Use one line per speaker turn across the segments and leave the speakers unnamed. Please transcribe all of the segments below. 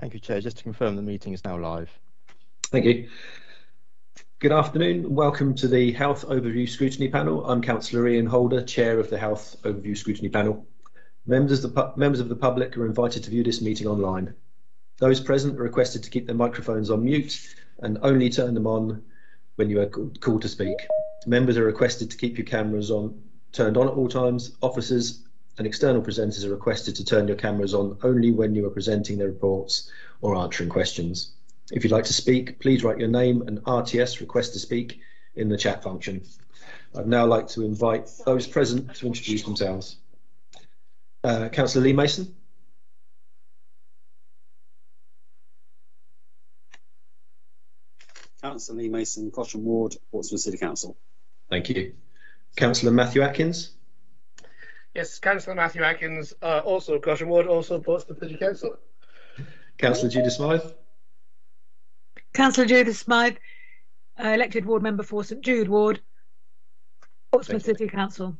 Thank you, Chair. Just to confirm, the meeting is now live.
Thank you. Good afternoon. Welcome to the Health Overview Scrutiny Panel. I'm Councillor Ian Holder, Chair of the Health Overview Scrutiny Panel. Members of the public are invited to view this meeting online. Those present are requested to keep their microphones on mute and only turn them on when you are called to speak. Members are requested to keep your cameras turned on at all times. Officers and external presenters are requested to turn your cameras on only when you are presenting their reports or answering questions. If you'd like to speak, please write your name and RTS request to speak in the chat function. I'd now like to invite those present to introduce themselves. Councillor Lee Mason.
Councillor Lee Mason, Cosham Ward, Portsmouth City Council.
Thank you. Councillor Matthew Atkins.
Yes, Councillor Matthew Atkins, also Cosham Ward, also Portsmouth City Council.
Councillor Judith Smythe.
Councillor Judith Smythe, elected ward member for St Jude Ward, Portsmouth City Council.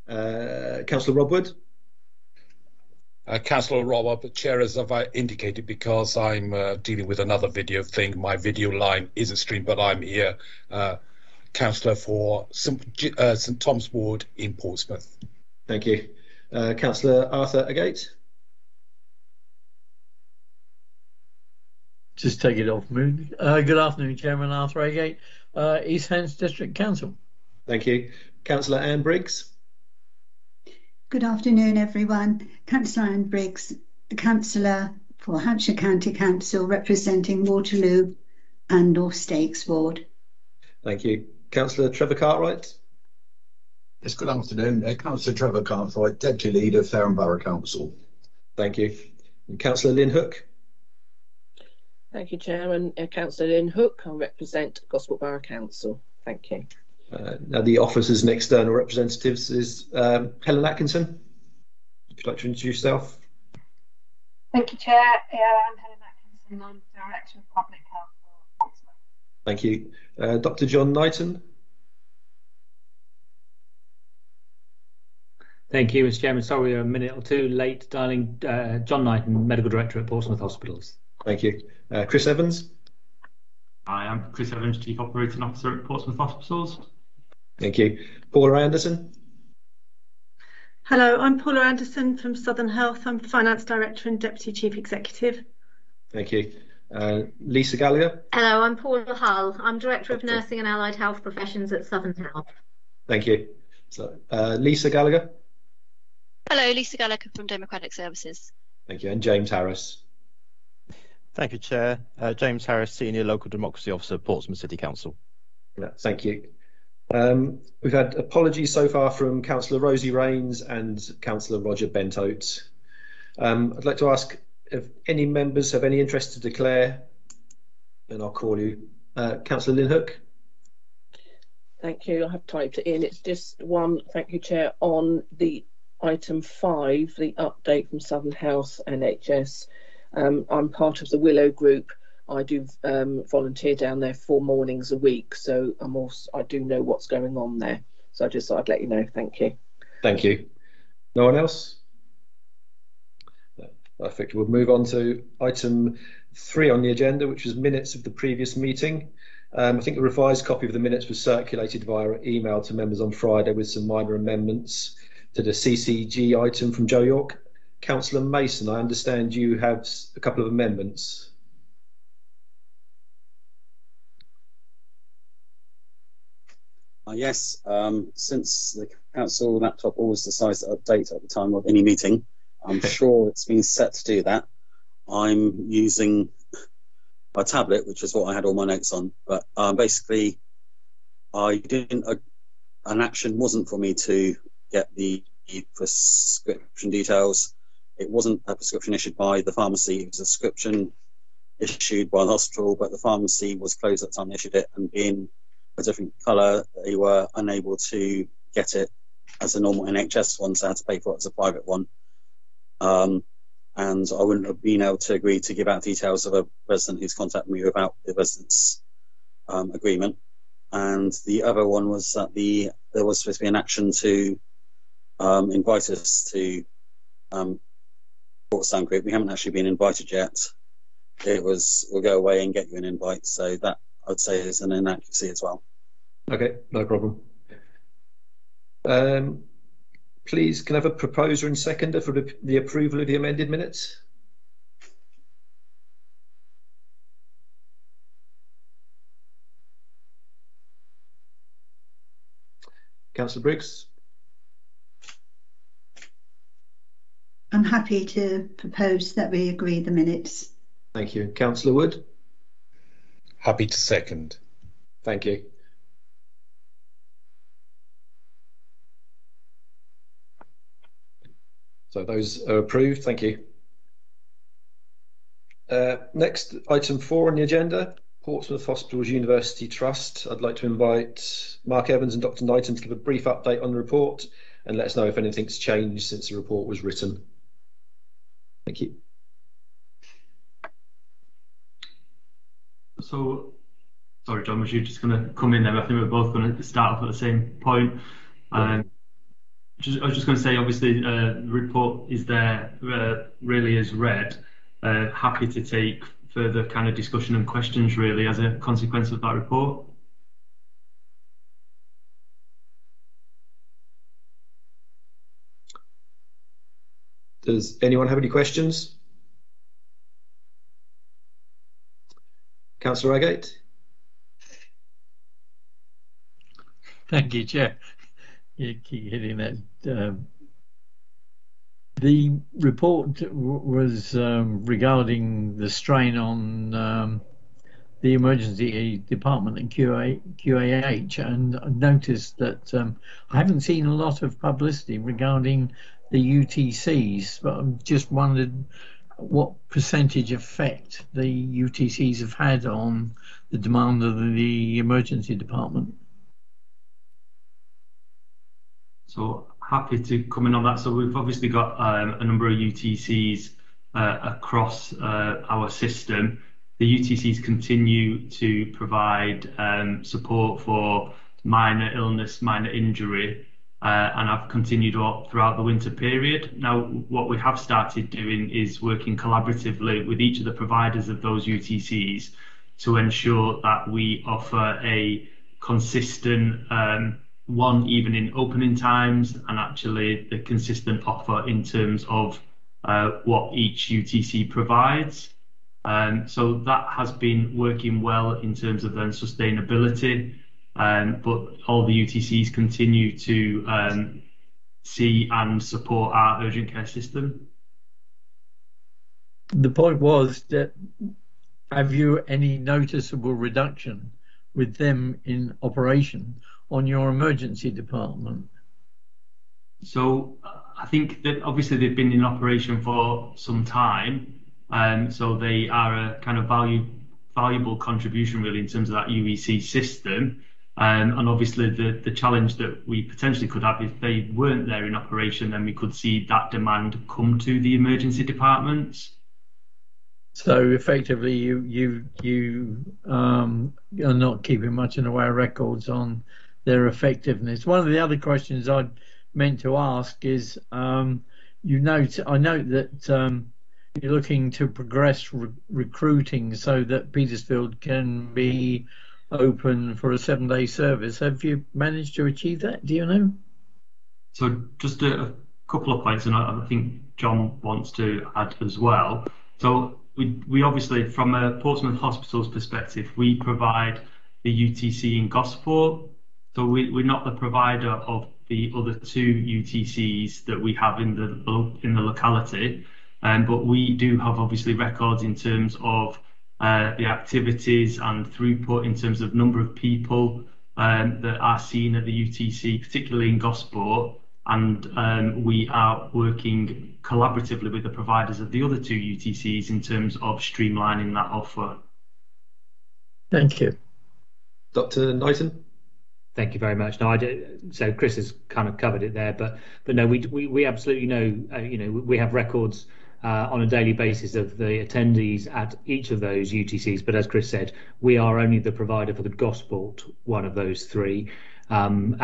Councillor Rob Wood.
Councillor Rob, but Chair, as I've indicated, because I'm dealing with another video thing, my video line isn't streamed, but I'm here, Councillor for St Thomas Ward in Portsmouth.
Thank you. Councillor Arthur Agate.
Just take it off moon. Good afternoon, Chairman Arthur Agate, East Hants District Council.
Thank you. Councillor Anne Briggs.
Good afternoon, everyone. Councillor Anne Briggs, the Councillor for Hampshire County Council, representing Waterloo and North Stakes Ward.
Thank you. Councillor Trevor Cartwright.
Yes, good afternoon. Councillor Trevor Cartwright, Deputy Leader, Fareham Borough Council.
Thank you. And Councillor Lynn Hook.
Thank you, Chairman. Councillor Lynn Hook, I represent Gosport Borough Council. Thank you.
Now the officers and external representatives is Helen Atkinson. Would you like to introduce yourself?
Thank you, Chair. I'm Helen Atkinson. I'm Director of Public Health for Portsmouth.
Thank you. Dr. John Knighton.
Thank you, Mr. Chairman. Sorry, we're a minute or two late dialing. John Knighton, Medical Director at Portsmouth Hospitals.
Thank you. Chris Evans.
Hi, I'm Chris Evans, Chief Operating Officer at Portsmouth Hospitals.
Thank you. Paula Anderson.
Hello, I'm Paula Anderson from Southern Health. I'm Finance Director and Deputy Chief Executive.
Thank you. Lisa Gallagher.
Hello, I'm Paula Hull. I'm Director of Nursing and Allied Health Professions at Southern Health.
Thank you. So, Lisa Gallagher.
Hello, Lisa Gallagher from Democratic Services.
Thank you. And James Harris.
Thank you, Chair. James Harris, Senior Local Democracy Officer, Portsmouth City Council.
Yeah, thank you. We've had apologies so far from Councillor Rosie Rains and Councillor Roger Bentote. I'd like to ask if any members have any interest to declare, and I'll call you. Councillor Lynn Hook.
Thank you. I have typed it in. It's just one, thank you, Chair, on the item 5, the update from Southern Health NHS. I'm part of the Willow Group. I do volunteer down there 4 mornings a week, so I do know what's going on there. So I just thought I'd let you know. Thank you.
Thank you. No one else? Perfect. We'll move on to item 3 on the agenda, which was minutes of the previous meeting. I think a revised copy of the minutes was circulated via email to members on Friday with some minor amendments to the CCG item from Joe York. Councillor Mason, I understand you have a couple of amendments.
Yes, since the council laptop always decides to update at the time of any meeting, I'm sure it's been set to do that. I'm using a tablet, which is what I had all my notes on, but basically an action wasn't for me to get the prescription details. It wasn't a prescription issued by the pharmacy, it was a prescription issued by the hospital, but the pharmacy was closed at the time they issued it, and being a different colour, they were unable to get it as a normal NHS one, so I had to pay for it as a private one. And I wouldn't have been able to agree to give out details of a resident who's contacted me without the resident's agreement. And the other one was that there was supposed to be an action to invite us to Portsmouth Group. We haven't actually been invited yet. it was we'll go away and get you an invite. So that I would say is an inaccuracy as well.
Okay, no problem. Please, can I have a proposer and seconder for the approval of the amended minutes? Councillor Briggs?
I'm happy to propose that we agree the minutes.
Thank you. Councillor Wood?
Happy to second.
Thank you. So those are approved. Thank you. Next, item 4 on the agenda, Portsmouth Hospitals University Trust. I'd like to invite Mark Evans and Dr. Knighton to give a brief update on the report and let us know if anything's changed since the report was written. Thank you.
So, sorry, John, was you just going to come in there? I think we're both going to start off at the same point. I was just going to say, obviously, the report is there, really as read. Happy to take further kind of discussion and questions, really, as a consequence of that report.
Does anyone have any questions? Councillor Agate?
Thank you, Chair. You keep hitting that. The report was regarding the strain on the emergency department and QAH, and I noticed that I haven't seen a lot of publicity regarding the UTCs, but I'm just wondered what percentage effect the UTCs have had on the demand of the emergency department.
So happy to come in on that. So we've obviously got a number of UTCs across our system. The UTCs continue to provide support for minor illness, minor injury, and have continued throughout the winter period. Now, what we have started doing is working collaboratively with each of the providers of those UTCs to ensure that we offer a consistent one, even in opening times, and actually the consistent offer in terms of what each UTC provides. So that has been working well in terms of then sustainability, but all the UTCs continue to see and support our urgent care system.
The point was that, have you any noticeable reduction with them in operation on your emergency department?
So I think that obviously they've been in operation for some time, so they are a kind of valuable contribution really in terms of that UEC system. And obviously the challenge that we potentially could have if they weren't there in operation, then we could see that demand come to the emergency departments.
So effectively, you are not keeping much in the way of records on their effectiveness. One of the other questions I meant to ask is, I note that you're looking to progress recruiting so that Petersfield can be open for a 7-day service. Have you managed to achieve that? Do you know?
So just a couple of points, and I think John wants to add as well. So we obviously, from a Portsmouth Hospitals perspective, we provide the UTC in Gosport. So we're not the provider of the other 2 UTCs that we have in the locality, but we do have obviously records in terms of the activities and throughput in terms of number of people that are seen at the UTC, particularly in Gosport, and we are working collaboratively with the providers of the other 2 UTCs in terms of streamlining that offer.
Thank you.
Dr. Knighton?
Thank you very much. No, so Chris has kind of covered it there, but no, we absolutely know. We have records on a daily basis of the attendees at each of those UTCs. But as Chris said, we are only the provider for the Gosport one of those 3, and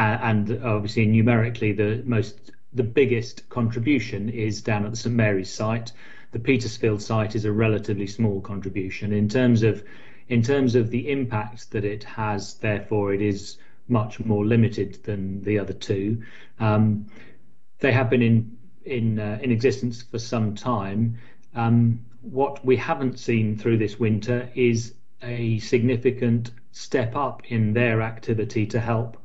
obviously numerically the most the biggest contribution is down at the St Mary's site. The Petersfield site is a relatively small contribution. In terms of the impact that it has, therefore, it is much more limited than the other two. They have been in existence for some time. What we haven't seen through this winter is a significant step up in their activity to help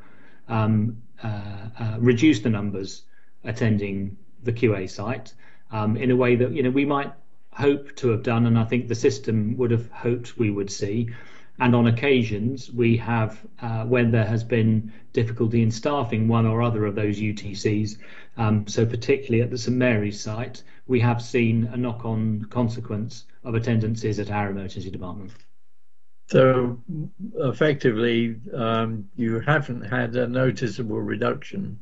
reduce the numbers attending the QA site in a way that we might hope to have done, and I think the system would have hoped we would see. And on occasions we have, when there has been difficulty in staffing one or other of those UTCs, so particularly at the St Mary's site, we have seen a knock-on consequence of attendances at our emergency department.
So effectively, you haven't had a noticeable reduction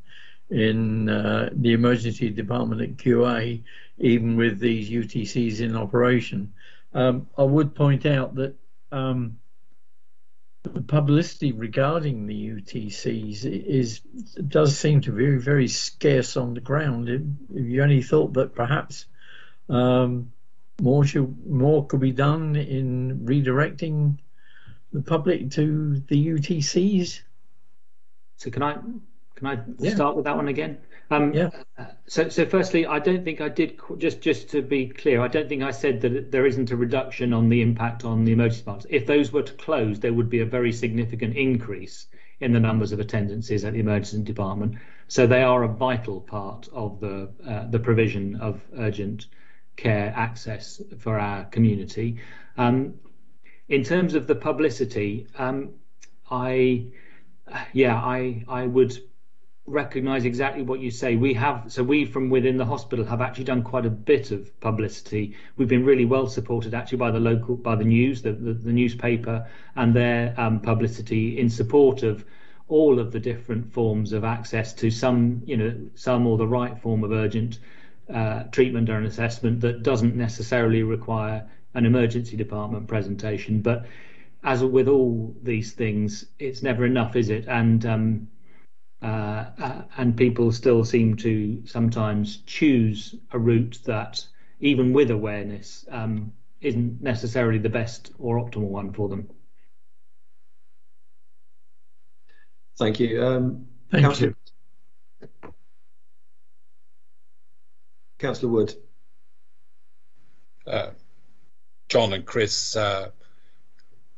in the emergency department at QA, even with these UTCs in operation. I would point out that the publicity regarding the UTCs does seem to be very, very scarce on the ground. If you only thought that perhaps more could be done in redirecting the public to the UTCs.
So can I start with that one again? So firstly, I don't think I did, just to be clear, I don't think I said that there isn't a reduction on the impact on the emergency departments. If those were to close, there would be a very significant increase in the numbers of attendances at the emergency department. So they are a vital part of the provision of urgent care access for our community. In terms of the publicity, I would recognise exactly what you say. We from within the hospital have actually done quite a bit of publicity. We've been really well supported actually by the news, the newspaper, and their publicity in support of all of the different forms of access to some or the right form of urgent treatment or an assessment that doesn't necessarily require an emergency department presentation. But as with all these things, it's never enough, is it? And people still seem to sometimes choose a route that, even with awareness, isn't necessarily the best or optimal one for them.
Thank you.
Thank you.
Councillor Wood.
John and Chris, the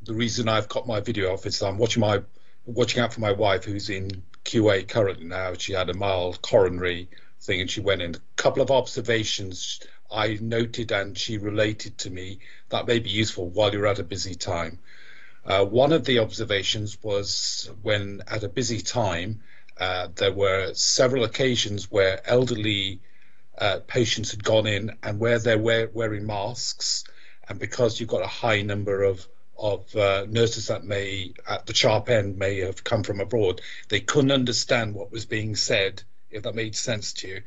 reason I've got my video off is I'm watching out for my wife, who's in QA currently now. She had a mild coronary thing and she went in. A couple of observations I noted and she related to me that may be useful while you're at a busy time. One of the observations was when at a busy time there were several occasions where elderly patients had gone in and where they're wearing masks, and because you've got a high number of nurses that may, at the sharp end, may have come from abroad, they couldn't understand what was being said, if that made sense to you.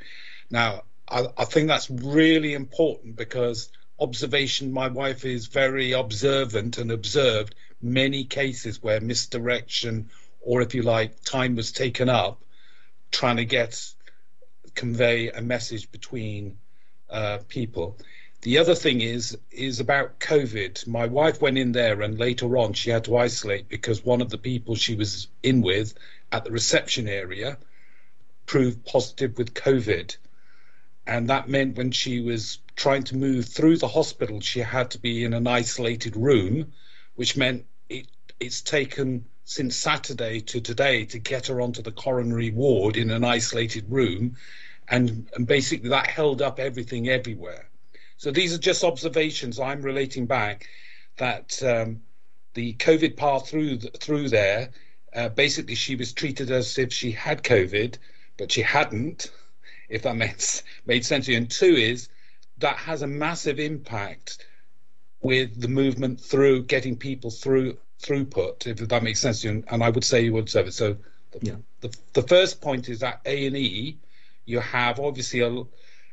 Now, I think that's really important because observation, my wife is very observant and observed many cases where misdirection, or if you like, time was taken up trying to convey a message between people. The other thing is about COVID. My wife went in there and later on she had to isolate because one of the people she was in with at the reception area proved positive with COVID. And that meant when she was trying to move through the hospital, she had to be in an isolated room, which meant it's taken since Saturday to today to get her onto the coronary ward in an isolated room. And basically that held up everything everywhere. So these are just observations I'm relating back that the COVID part through there, basically she was treated as if she had COVID, but she hadn't, if that made sense to you. And two is that has a massive impact with the movement through getting people throughput, if that makes sense to you. And I would say you would observe it. So the first point is that A&E, you have obviously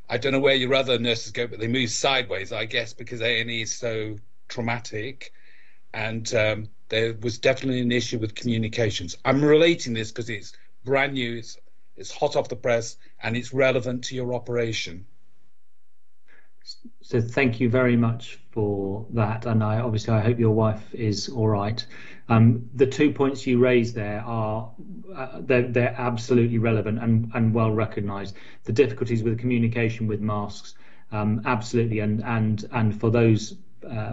I don't know where your other nurses go, but they move sideways, I guess, because A&E is so traumatic. And there was definitely an issue with communications. I'm relating this because it's brand new. it's hot off the press, and it's relevant to your operation.
So thank you very much for that, and I hope your wife is all right. The 2 points you raised there are they're absolutely relevant and well recognised. The difficulties with communication with masks, absolutely, and for those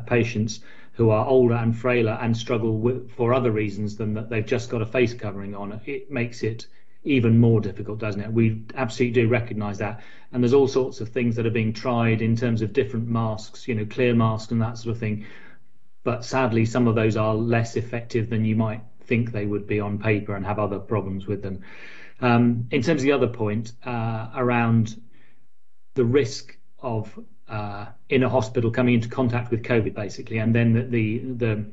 patients who are older and frailer and struggle for other reasons than that they've just got a face covering on, it makes it even more difficult, doesn't it? We absolutely do recognise that, and there's all sorts of things that are being tried in terms of different masks, clear masks and that sort of thing. But sadly, some of those are less effective than you might think they would be on paper and have other problems with them. In terms of the other point around the risk of in a hospital coming into contact with COVID, basically, and then the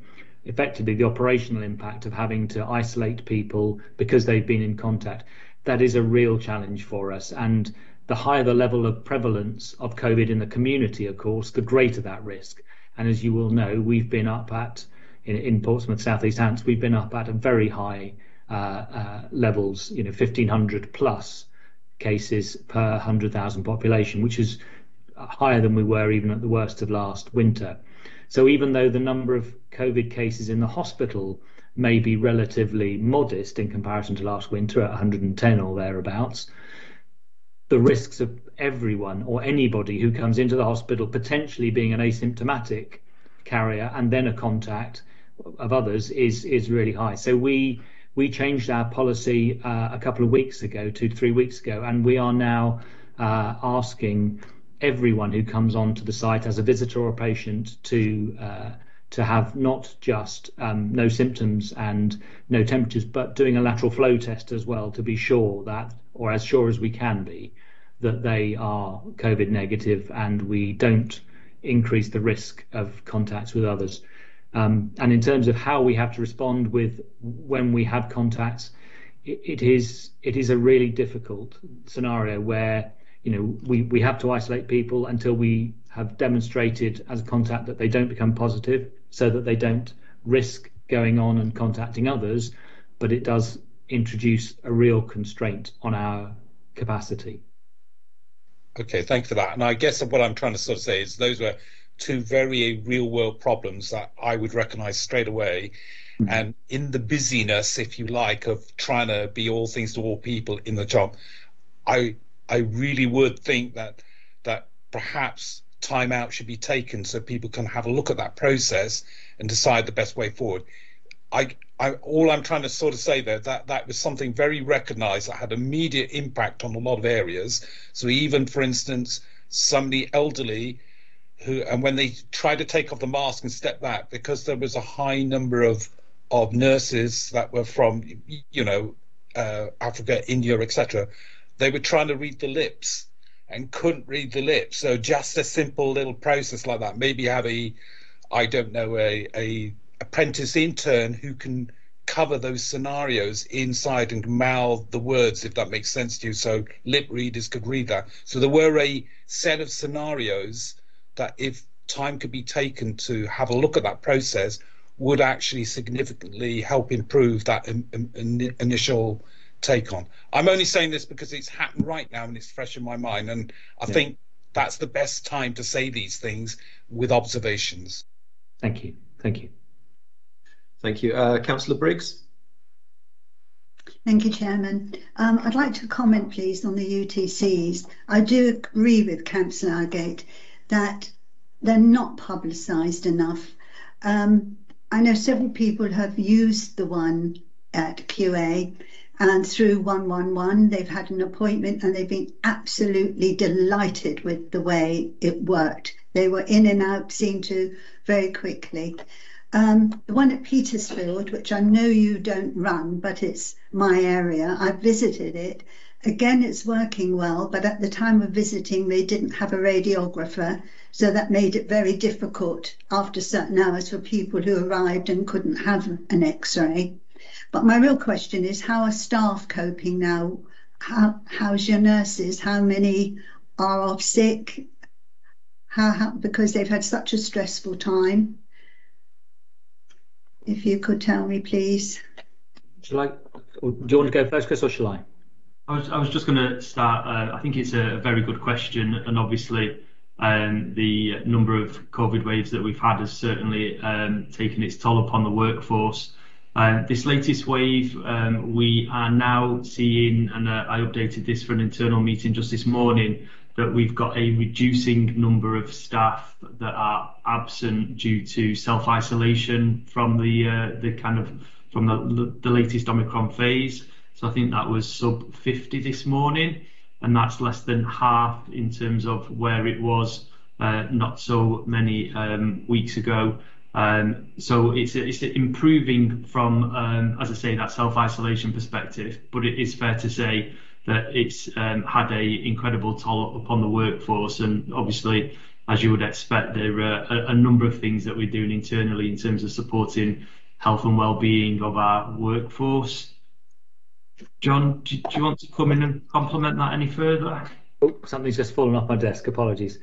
effectively the operational impact of having to isolate people because they've been in contact, that is a real challenge for us. And the higher the level of prevalence of COVID in the community, of course, the greater that risk. And as you will know, we've been up at, in Portsmouth, South East Hants, we've been up at a very high levels, 1,500 plus cases per 100,000 population, which is higher than we were even at the worst of last winter. So even though the number of COVID cases in the hospital may be relatively modest in comparison to last winter at 110 or thereabouts, the risks of everyone or anybody who comes into the hospital potentially being an asymptomatic carrier and then a contact of others is really high. So we changed our policy a couple of weeks ago, 2 to 3 weeks ago, and we are now asking everyone who comes onto the site as a visitor or a patient to have not just no symptoms and no temperatures, but doing a lateral flow test as well to be sure that, or as sure as we can be, that they are COVID negative and we don't increase the risk of contacts with others. And in terms of how we have to respond with when we have contacts, it is a really difficult scenario where we have to isolate people until we have demonstrated as a contact that they don't become positive, so that they don't risk going on and contacting others, but it does introduce a real constraint on our capacity.
Okay, thank you for that. And I guess what I'm trying to sort of say is those were two very real world problems that I would recognise straight away. Mm-hmm. And in the busyness, if you like, of trying to be all things to all people in the job, I really would think that perhaps time out should be taken so people can have a look at that process and decide the best way forward. All I'm trying to sort of say there, that was something very recognised that had immediate impact on a lot of areas. So even, for instance, somebody elderly who, and when they tried to take off the mask and step back, because there was a high number of nurses that were from, Africa, India, etc., they were trying to read the lips and couldn't read the lips. So just a simple little process like that, maybe have a apprentice intern who can cover those scenarios inside and mouth the words, if that makes sense to you, so lip readers could read that. So there were a set of scenarios that, if time could be taken to have a look at that process, would actually significantly help improve that initial take on. I'm only saying this because it's happened right now and it's fresh in my mind, and I think that's the best time to say these things with observations.
Thank you. Thank you.
Thank you. Councillor Briggs.
Thank you, Chairman. I'd like to comment, please, on the UTCs. I do agree with Councillor Agate that they're not publicised enough. I know several people have used the one at QA, and through 111 they've had an appointment and they've been absolutely delighted with the way it worked. They were in and out, seemed to, very quickly. The one at Petersfield, which I know you don't run, but it's my area, I visited it. Again, it's working well, but at the time of visiting, they didn't have a radiographer, so that made it very difficult after certain hours for people who arrived and couldn't have an X-ray. But my real question is, how are staff coping now? How's your nurses? How many are off sick? Because they've had such a stressful time. If you could tell me, please.
Do you want to go first, Chris, or shall I?
I was just going to start. I think it's a very good question, and obviously, the number of COVID waves that we've had has certainly taken its toll upon the workforce. This latest wave, we are now seeing, and I updated this for an internal meeting just this morning, that we've got a reducing number of staff that are absent due to self-isolation from the latest Omicron phase. So I think that was sub 50 this morning, and that's less than half in terms of where it was not so many weeks ago. So it's improving from, as I say, that self-isolation perspective, but it is fair to say that it's had an incredible toll upon the workforce. And obviously, as you would expect, there are a number of things that we're doing internally in terms of supporting health and well-being of our workforce. John, do you want to come in and complement that any further?
Oh, something's just fallen off my desk. Apologies.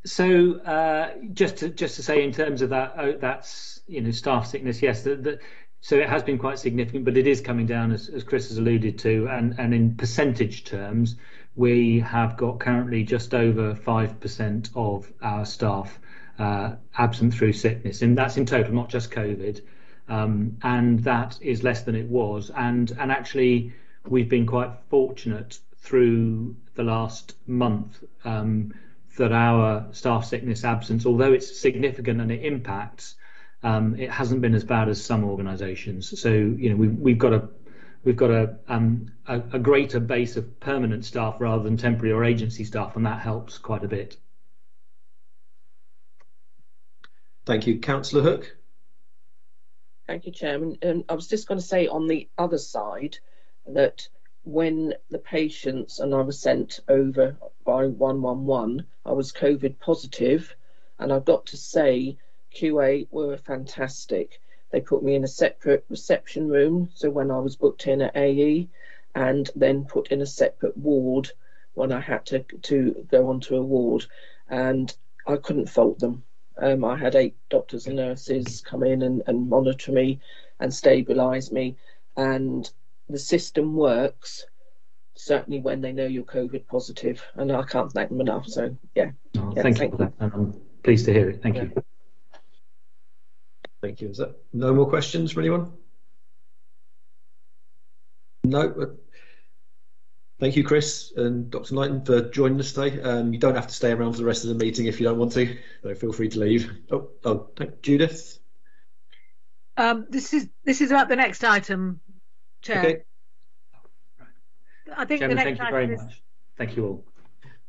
So just to say, in terms of that, that's staff sickness. Yes, so it has been quite significant, but it is coming down, as Chris has alluded to, and in percentage terms, we have got currently just over 5% of our staff absent through sickness, and that's in total, not just COVID. And that is less than it was, and actually we've been quite fortunate through the last month that our staff sickness absence, although it's significant and it impacts, it hasn't been as bad as some organisations. So we've got a greater base of permanent staff rather than temporary or agency staff, and that helps quite a bit.
Thank you, Councillor Hook.
Thank you, Chairman. I was just going to say on the other side that when the patients and I was sent over by 111, I was COVID positive, and I've got to say QA were fantastic. They put me in a separate reception room, so when I was booked in at AE, and then put in a separate ward when I had to go onto a ward, and I couldn't fault them. I had 8 doctors and nurses come in and monitor me and stabilise me, and the system works, certainly when they know you're COVID positive, and I can't thank them enough. So yeah,
thank you for that, and I'm pleased to hear it. Thank you.
Thank you. Is that no more questions from anyone? No. Thank you, Chris and Dr. Knighton, for joining us today. You don't have to stay around for the rest of the meeting if you don't want to, so feel free to leave. Judith.
This is about the next item, Chair.
Okay.
I think
Chairman,
the next
thank you very
item is.
much. Thank you all.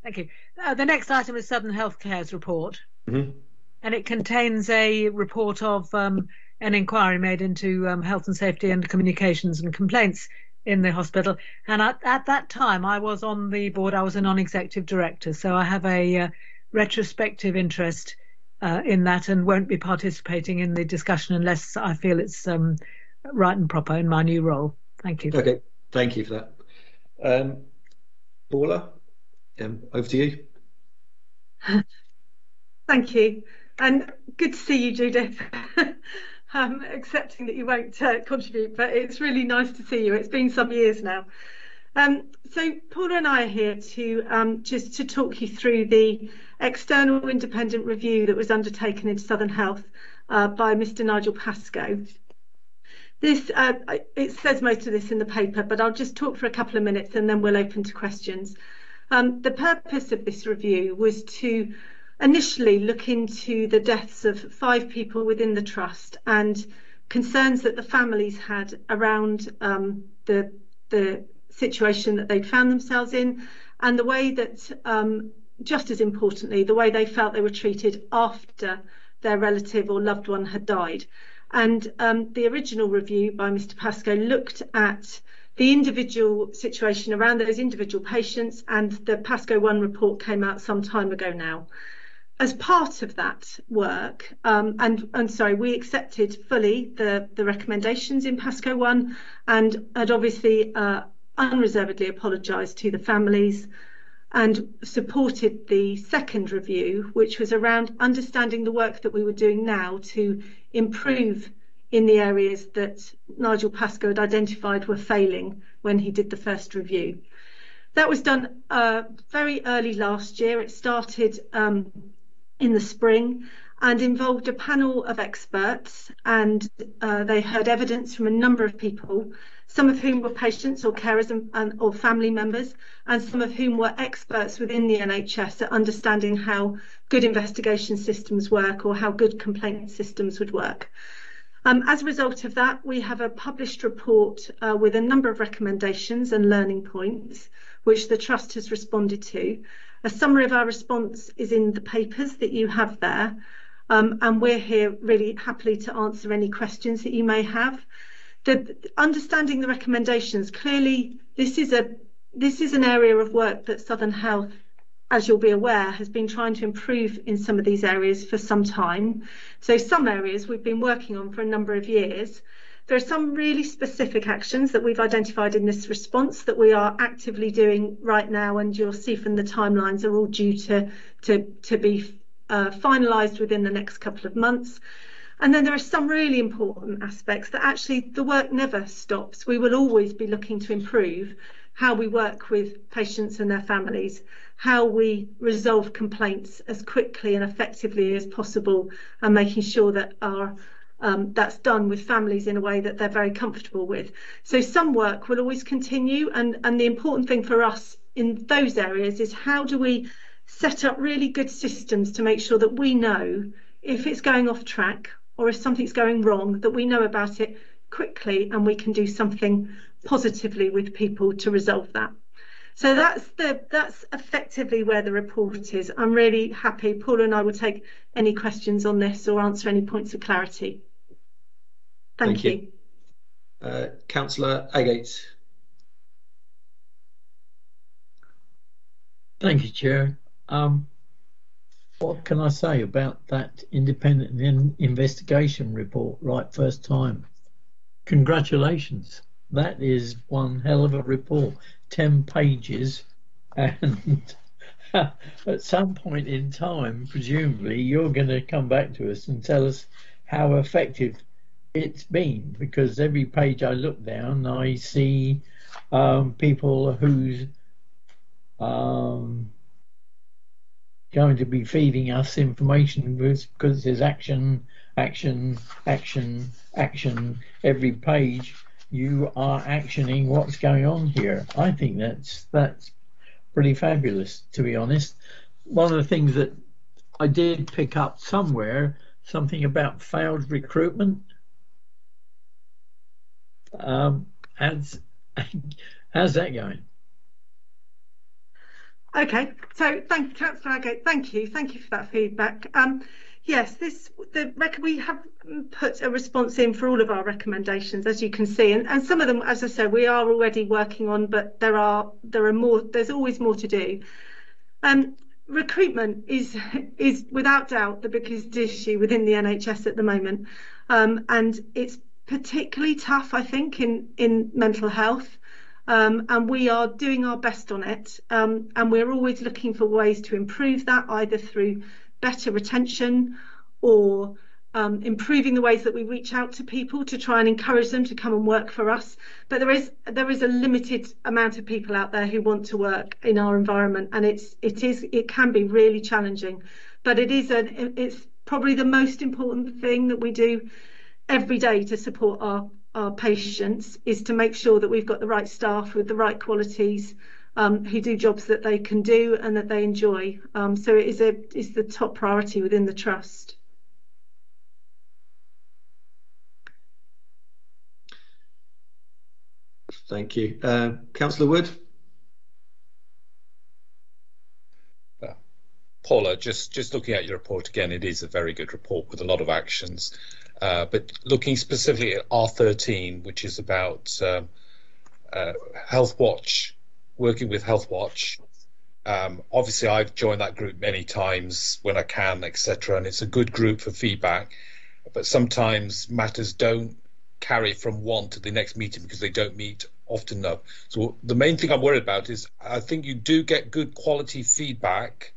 Thank you. The next item is Southern Healthcare's report,
and
it contains a report of an inquiry made into health and safety and communications and complaints in the hospital. And at that time, I was on the board. I was a non-executive director, so I have a retrospective interest in that, and won't be participating in the discussion unless I feel it's right and proper in my new role. Thank you.
Okay, thank you for that. Paula, over to you.
Thank you, and good to see you, Judith. Accepting that you won't contribute, but it's really nice to see you. It's been some years now. So Paula and I are here to just to talk you through the external independent review that was undertaken into Southern Health by Mr. Nigel Pascoe. This it says most of this in the paper, but I'll just talk for a couple of minutes and then we'll open to questions. The purpose of this review was to initially look into the deaths of 5 people within the trust and concerns that the families had around the situation that they'd found themselves in, and the way that, just as importantly, the way they felt they were treated after their relative or loved one had died. And the original review by Mr. Pascoe looked at the individual situation around those individual patients, and the Pascoe 1 report came out some time ago now. As part of that work, we accepted fully the recommendations in Pascoe 1 and had obviously unreservedly apologised to the families and supported the second review, which was around understanding the work that we were doing now to improve in the areas that Nigel Pascoe had identified were failing when he did the first review. That was done very early last year. It started in the spring and involved a panel of experts, and they heard evidence from a number of people, some of whom were patients or carers or family members, and some of whom were experts within the NHS at understanding how good investigation systems work or how good complaint systems would work. As a result of that, we have a published report with a number of recommendations and learning points, which the Trust has responded to. A summary of our response is in the papers that you have there, and we're here really happily to answer any questions that you may have. Understanding the recommendations, clearly this is an area of work that Southern Health, as you'll be aware, has been trying to improve in some of these areas for some time. So some areas we've been working on for a number of years. There are some really specific actions that we've identified in this response that we are actively doing right now, and you'll see from the timelines are all due to be finalised within the next couple of months. And then there are some really important aspects that actually the work never stops. We will always be looking to improve how we work with patients and their families, how we resolve complaints as quickly and effectively as possible, and making sure that that's done with families in a way that they're very comfortable with. So some work will always continue, and the important thing for us in those areas is how do we set up really good systems to make sure that we know if it's going off track or if something's going wrong, that we know about it quickly and we can do something positively with people to resolve that. So that's effectively where the report is. I'm really happy. Paula and I will take any questions on this or answer any points of clarity. Thank you.
Councillor Agate.
Thank you, Chair. What can I say about that independent investigation report? Right, first time. Congratulations. That is one hell of a report. 10 pages, and at some point in time, presumably, you're going to come back to us and tell us how effective it's been, because every page I look down, I see people who's going to be feeding us information because there's action, action, action, action. Every page you are actioning what's going on here. I think that's pretty fabulous, to be honest. One of the things that I did pick up somewhere, something about failed recruitment. How's that going?
Okay, so thank you, Councillor Agate. Thank you for that feedback. Yes, we have put a response in for all of our recommendations, as you can see, and some of them, as I said, we are already working on, but there are more. There's always more to do. Recruitment is without doubt the biggest issue within the NHS at the moment, and it's particularly tough, I think, in mental health. And we are doing our best on it, and we're always looking for ways to improve that, either through better retention or improving the ways that we reach out to people to try and encourage them to come and work for us. But there is a limited amount of people out there who want to work in our environment, and it can be really challenging. But it's probably the most important thing that we do every day to support our patients, is to make sure that we've got the right staff with the right qualities, who do jobs that they can do and that they enjoy. So it's the top priority within the Trust.
Thank you. Councillor Wood.
Paula, just looking at your report again, it is a very good report with a lot of actions. But looking specifically at R13, which is about Health Watch, working with Health Watch. Obviously, I've joined that group many times when I can, etc., and it's a good group for feedback. But sometimes matters don't carry from one to the next meeting because they don't meet often enough. So the main thing I'm worried about is I think you do get good quality feedback,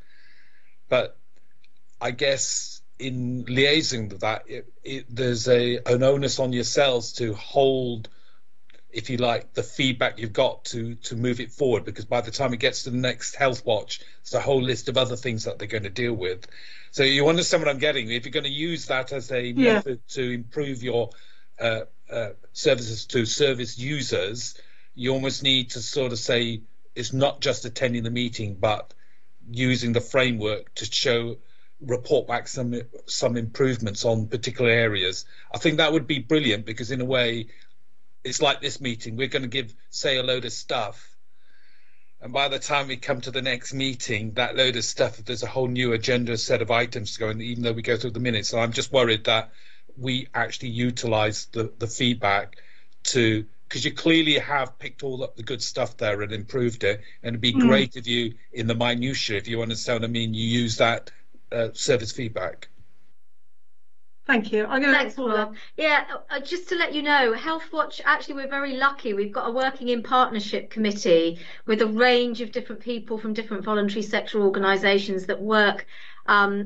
but I guess in liaising with that, there's an onus on yourselves to hold, if you like, the feedback you've got to move it forward, because by the time it gets to the next Health Watch, there's a whole list of other things that they're going to deal with. So you understand what I'm getting. If you're going to use that as a method to improve your services to service users, you almost need to sort of say it's not just attending the meeting, but using the framework to report back some improvements on particular areas. I think that would be brilliant, because in a way, it's like this meeting. We're going to say a load of stuff, and by the time we come to the next meeting, that load of stuff, there's a whole new agenda set of items to go in, even though we go through the minutes. So I'm just worried that we actually utilize the feedback because you clearly have picked all up the good stuff there and improved it, and it'd be great if you, in the minutiae, if you understand what I mean, you use that service feedback.
Thank you.
Thanks, Paula. Yeah, just to let you know, Health Watch, actually, we're very lucky. We've got a working in partnership committee with a range of different people from different voluntary sector organisations that work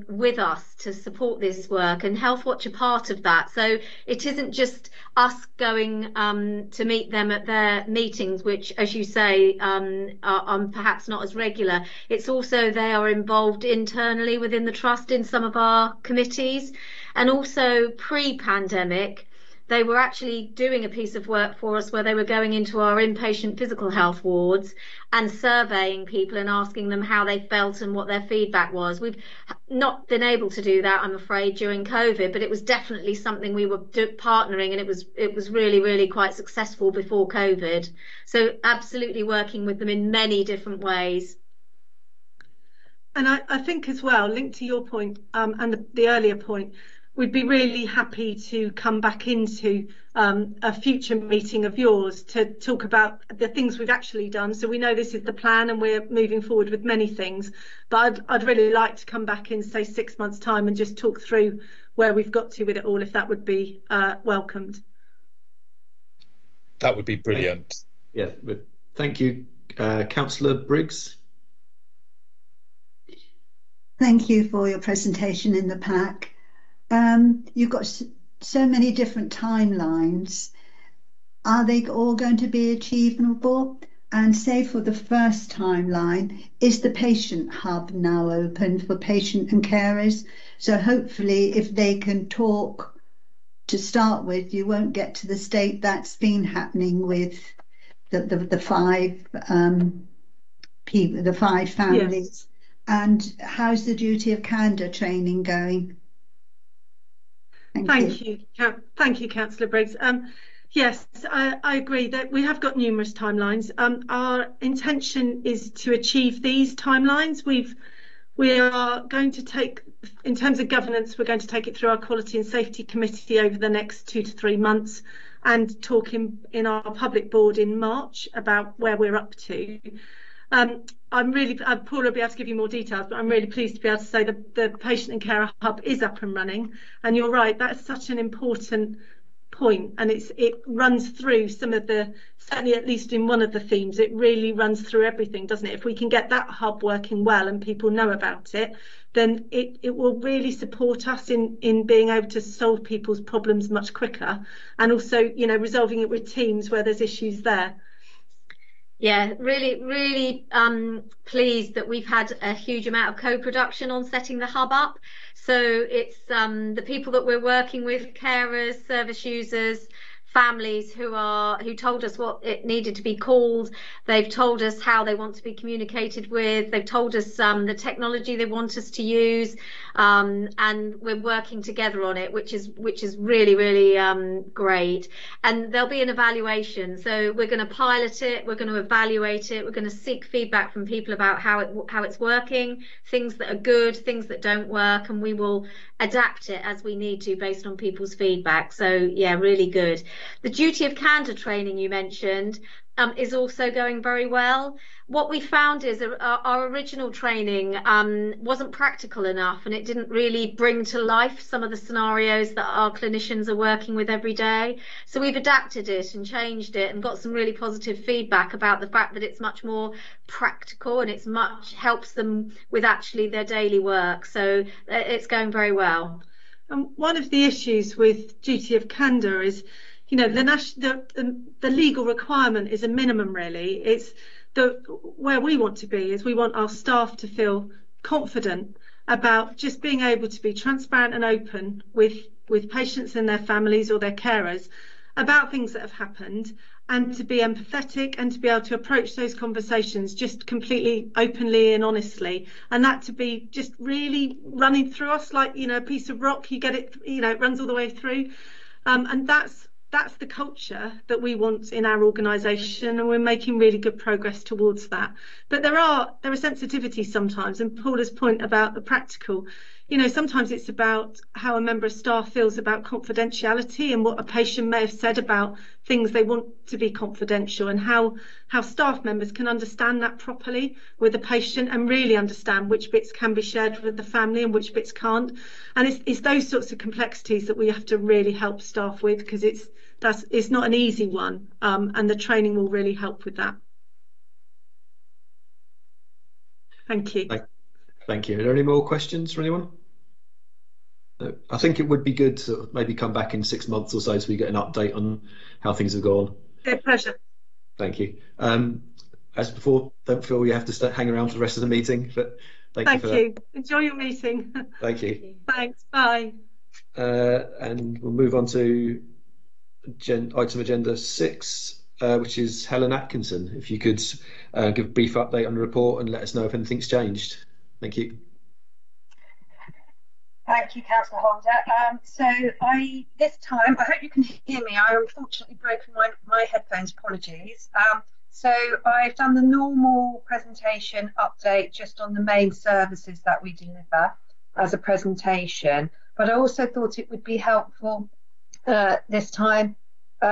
with us to support this work, and Health Watch are part of that. So it isn't just us going to meet them at their meetings, which, as you say, are perhaps not as regular. It's also they are involved internally within the trust in some of our committees. And also pre-pandemic, they were actually doing a piece of work for us where they were going into our inpatient physical health wards and surveying people and asking them how they felt and what their feedback was. We've not been able to do that, I'm afraid, during COVID, but it was definitely something we were partnering, and it was really, really quite successful before COVID. So absolutely working with them in many different ways.
And I think as well, linked to your point and the earlier point, we'd be really happy to come back into a future meeting of yours to talk about the things we've actually done. So we know this is the plan and we're moving forward with many things, but I'd really like to come back in, say, 6 months' time and just talk through where we've got to with it all, if that would be welcomed.
That would be brilliant.
Yeah, thank you. Councillor Briggs.
Thank you for your presentation in the pack. You've got so many different timelines. Are they all going to be achievable? And say for the first timeline, is the patient hub now open for patient and carers? So hopefully if they can talk to start with, you won't get to the state that's been happening with the five people, the five families. Yes. And how's the duty of candour training going?
Thank you, Councillor Briggs. Yes, I agree that we have got numerous timelines. Our intention is to achieve these timelines. We are going to take, in terms of governance, we're going to take it through our Quality and Safety Committee over the next 2 to 3 months, and talk in our public board in March about where we're up to. I'm really, Paula will be able to give you more details, but I'm really pleased to be able to say that the Patient and Carer Hub is up and running. And you're right, that's such an important point, and it runs through some of the, certainly at least in one of the themes, it really runs through everything, doesn't it? If we can get that hub working well and people know about it, then it will really support us in being able to solve people's problems much quicker, and also, you know, resolving it with teams where there's issues there.
Yeah, really pleased that we've had a huge amount of co-production on setting the hub up. So it's the people that we're working with, carers, service users, families who told us what it needed to be called. They've told us how they want to be communicated with. They've told us the technology they want us to use, and we're working together on it, which is really, really great. And there'll be an evaluation. So we're going to pilot it. We're going to evaluate it. We're going to seek feedback from people about how it's working, things that are good, things that don't work, and we will adapt it as we need to based on people's feedback. So yeah, really good. The duty of candour training you mentioned is also going very well. What we found is our original training wasn't practical enough, and it didn't really bring to life some of the scenarios that our clinicians are working with every day. So we've adapted it and changed it and got some really positive feedback about the fact that it's much more practical and helps them with actually their daily work. So it's going very well.
And one of the issues with duty of candour is, you know, the legal requirement is a minimum, really. It's where we want to be is we want our staff to feel confident about just being able to be transparent and open with patients and their families or their carers about things that have happened, and to be empathetic and to be able to approach those conversations just completely openly and honestly, and that to be just really running through us like, you know, a piece of rock. You get it, you know, it runs all the way through, and that's the culture that we want in our organisation, and we're making really good progress towards that. But there are sensitivities sometimes, and Paula's point about the practical, you know, sometimes it's about how a member of staff feels about confidentiality and what a patient may have said about things they want to be confidential, and how staff members can understand that properly with the patient and really understand which bits can be shared with the family and which bits can't. And it's those sorts of complexities that we have to really help staff with, because it's not an easy one, and the training will really help with that. Thank you.
Thank you. Are there any more questions from anyone? I think it would be good to maybe come back in 6 months or so we get an update on how things have gone.
Good pleasure.
Thank you. As before, don't feel you have to hang around for the rest of the meeting, but thank you for that.
Enjoy your meeting.
Thank you.
Thanks. Bye.
And we'll move on to item agenda 6, which is Helen Atkinson. If you could give a brief update on the report and let us know if anything's changed. Thank you.
Thank you, Councillor Holder. This time, I hope you can hear me. I unfortunately broken my headphones, apologies. So I've done the normal presentation update just on the main services that we deliver as a presentation, but I also thought it would be helpful this time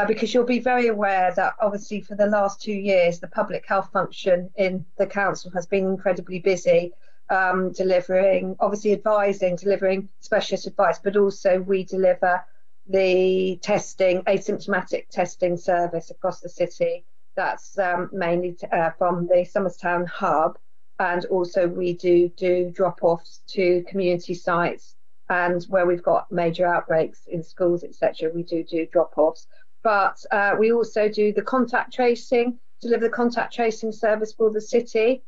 because you'll be very aware that obviously for the last 2 years the public health function in the council has been incredibly busy, delivering, obviously advising, delivering specialist advice, but also we deliver the testing, asymptomatic testing service across the city. That's mainly from the Somerstown hub, and also we do drop-offs to community sites, and where we've got major outbreaks in schools, etc., we do drop-offs. But we also do the contact tracing, deliver the contact tracing service for the city,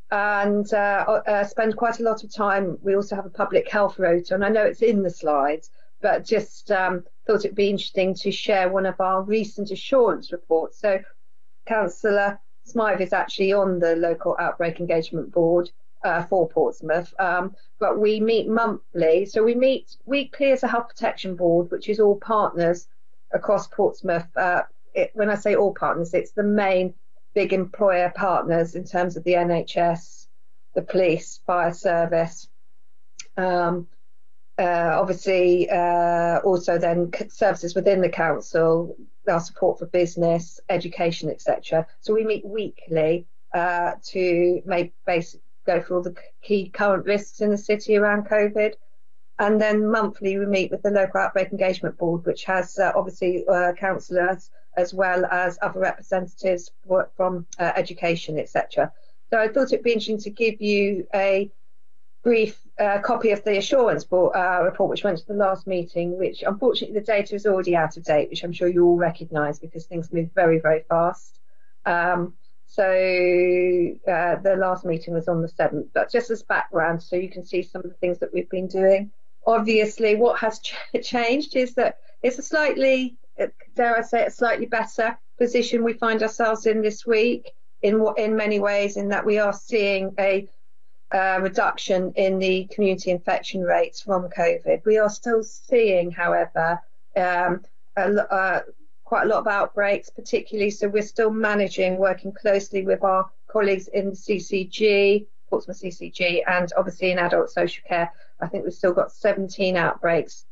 and spend quite a lot of time. We also have a public health rota, and I know it's in the slides, but just thought it'd be interesting to share one of our recent assurance reports. So Councillor Smythe is actually on the local outbreak engagement board for Portsmouth, but we meet monthly. So we meet weekly as a health protection board, which is all partners across Portsmouth. When I say all partners, it's the main big employer partners in terms of the NHS, the police, fire service, obviously also then services within the council, our support for business, education, etc. So we meet weekly to go through all the key current risks in the city around COVID. And then monthly we meet with the local outbreak engagement board, which has obviously councillors as well as other representatives from education, etc. So I thought it'd be interesting to give you a brief copy of the assurance report, which went to the last meeting, which unfortunately the data is already out of date, which I'm sure you all recognise because things move very, very fast. So the last meeting was on the 7th, but just as background, so you can see some of the things that we've been doing. Obviously, what has changed is that it's a slightly, dare I say, a slightly better position we find ourselves in this week in many ways, in that we are seeing a reduction in the community infection rates from COVID. We are still seeing, however, quite a lot of outbreaks, particularly, so we're still managing, working closely with our colleagues in the CCG, Portsmouth CCG, and obviously in adult social care. I think we've still got 17 outbreaks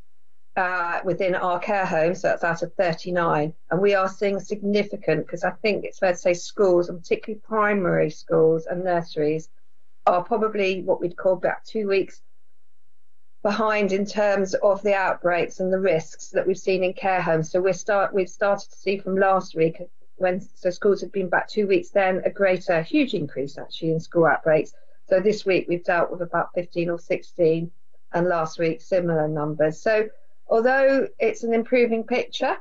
within our care homes, so that's out of 39. And we are seeing significant, because I think it's fair to say schools, and particularly primary schools and nurseries, are probably what we'd call about 2 weeks behind in terms of the outbreaks and the risks that we've seen in care homes. So we've started to see from last week, so schools have been back 2 weeks, then a huge increase actually in school outbreaks. So this week we've dealt with about 15 or 16 and last week similar numbers. So although it's an improving picture,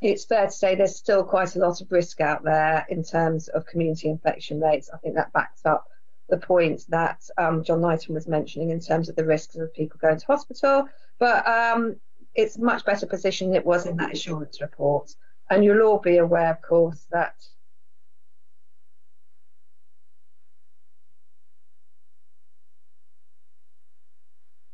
it's fair to say there's still quite a lot of risk out there in terms of community infection rates. I think that backs up the point that John Knighton was mentioning in terms of the risks of people going to hospital. But it's a much better position than it was in that assurance report. And you'll all be aware, of course, that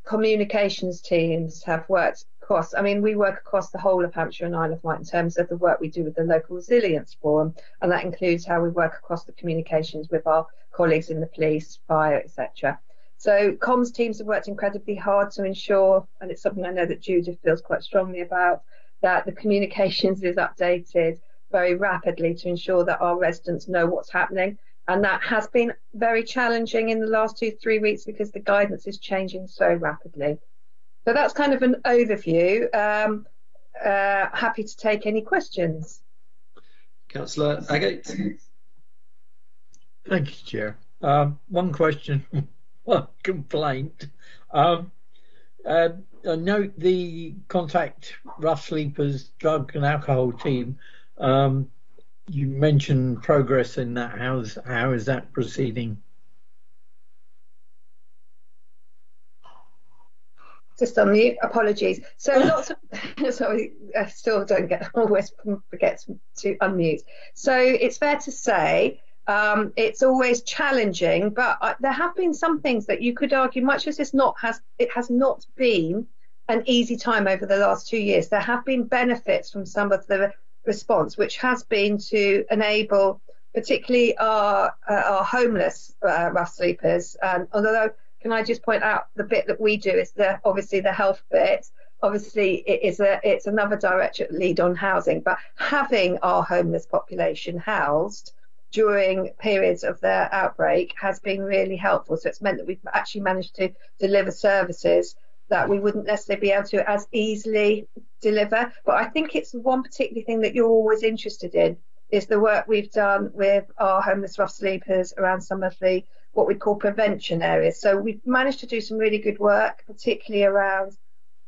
communications teams have worked across, we work across the whole of Hampshire and Isle of Wight in terms of the work we do with the local resilience forum, and that includes how we work across the communications with our colleagues in the police, fire, etc. So comms teams have worked incredibly hard to ensure, and it's something I know that Judith feels quite strongly about, that the communications is updated very rapidly to ensure that our residents know what's happening. And that has been very challenging in the last 2-3 weeks because the guidance is changing so rapidly. So that's kind of an overview. Happy to take any questions.
Councillor Agate.
Thank you, Chair. One question, one complaint. I note the Contact Rough Sleepers drug and alcohol team. You mentioned progress in that. How is that proceeding?
Just on mute, apologies. So lots of, sorry, I still always forget to unmute. So it's fair to say it's always challenging, but there have been some things that you could argue, much as it has not been an easy time over the last 2 years. There have been benefits from some of the response, which has been to enable particularly our homeless rough sleepers. And although, can I just point out the bit that we do is obviously the health bit. Obviously, it's another direct lead on housing, but having our homeless population housed during periods of their outbreak has been really helpful. So it's meant that we've actually managed to deliver services that we wouldn't necessarily be able to as easily deliver. But I think it's one particular thing that you're always interested in is the work we've done with our homeless rough sleepers around some of the what we call prevention areas. So we've managed to do some really good work, particularly around